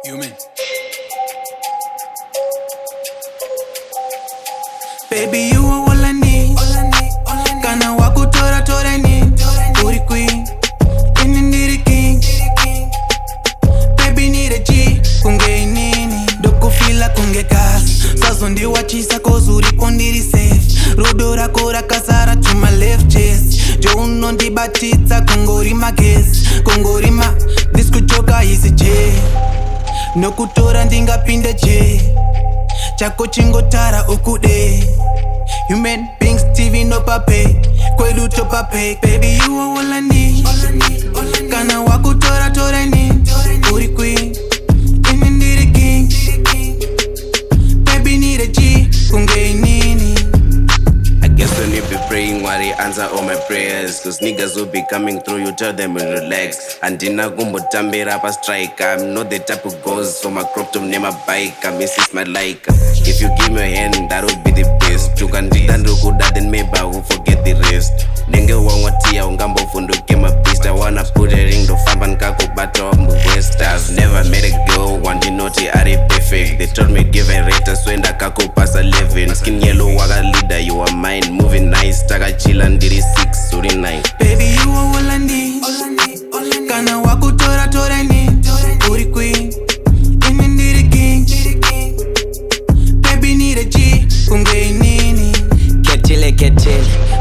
Human. Baby, you are all I need. Kana waku tora ni. Uri queen. Indiri king. Baby need a G. Kunge nini. Doko fila kunge gas. Sazondi wachisa kozuri pondiri safe. Rodora kora kasara to my left chest. Jo unondi batitsa kongori magesi. Kongori ma. This kuchoka isi J. Nokutora ndingapinde J. Chako chingotara ukude. Human beings TV no pape. Kwedu to pape. Baby you are all I need. Kana waku tora ni. Uri queen. Indiri king. Baby need a G. Kunge nini. I guess when you be praying, worry, answer all my prayers. Cause niggas will be coming through, you tell them to relax. And dina gumbo tambe rapa strike. I'm not the type who goes for my crop top, name a bike. I miss it's my like. If you give me a hand, that would be the best. You can do that, kuda, then maybe I will forget the rest. Nenge wangwatia, ungambo fundo came a beast. I wanna put a ring to famban kako bato on the west. I've never met a girl, one naughty, are perfect. They told me give a rate, so in the kako pass 11. Skin yellow, waga leader, you are mine. Moving nice, taga chill and did 6, 9. Baby, you are all I need. Kana waku tora ni. Uri queen. Indiri king. Baby need a G. Kunge nini. Ketile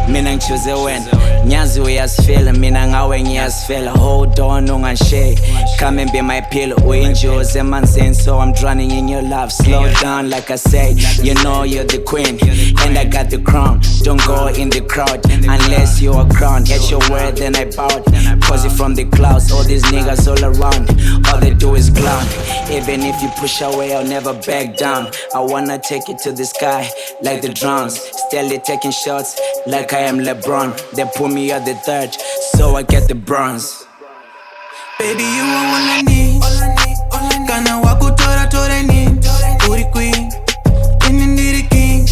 mina ngichuze wena nyazi uyasifela mina ngawe ngiyasifela hold on ungashake come and be my pillow uinjoze emanzini so I'm drowning in your love slow down like I said you know you're the queen and I got the crown don't go in the crowd unless you're a crown at your word then I bowed cause it from the clouds all these niggas all around all they do is clown even if you push away I'll never back down I wanna take it to the sky like the drums steadily taking shots like I am LeBron. They put me at the third, so I get the bronze. Baby, you are all I need. Kana waku tora ni. Uri queen. Indiri king.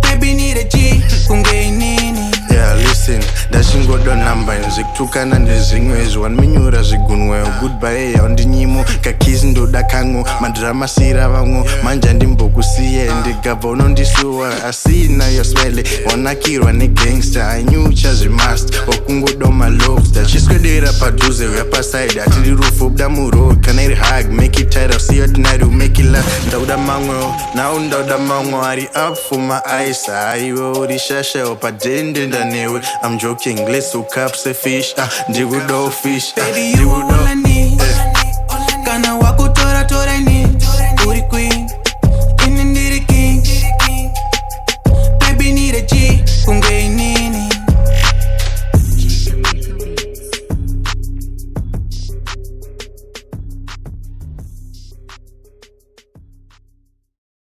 Baby need a G. Kunge nini. Yeah, listen, dashingo do number nziktukana ndezimwezo wanminyura zigunwe goodbye ya ndinyimo kakizindo dakango madrama sira vango manja ndimbokusiye ndigava unondisuwa asina yoswele wanakirwa ne gangster I knew chazi must okungo do my lobster chiskwedera paduze rapa side atiri roof of damuro can I hug make it tight I'll see you tonight will make it last ndauda mango now ndauda mango ari up for my eyes ayo urishasha opadende newe I'm joking, let's hook up, say fish, do fish, baby, you are all I need.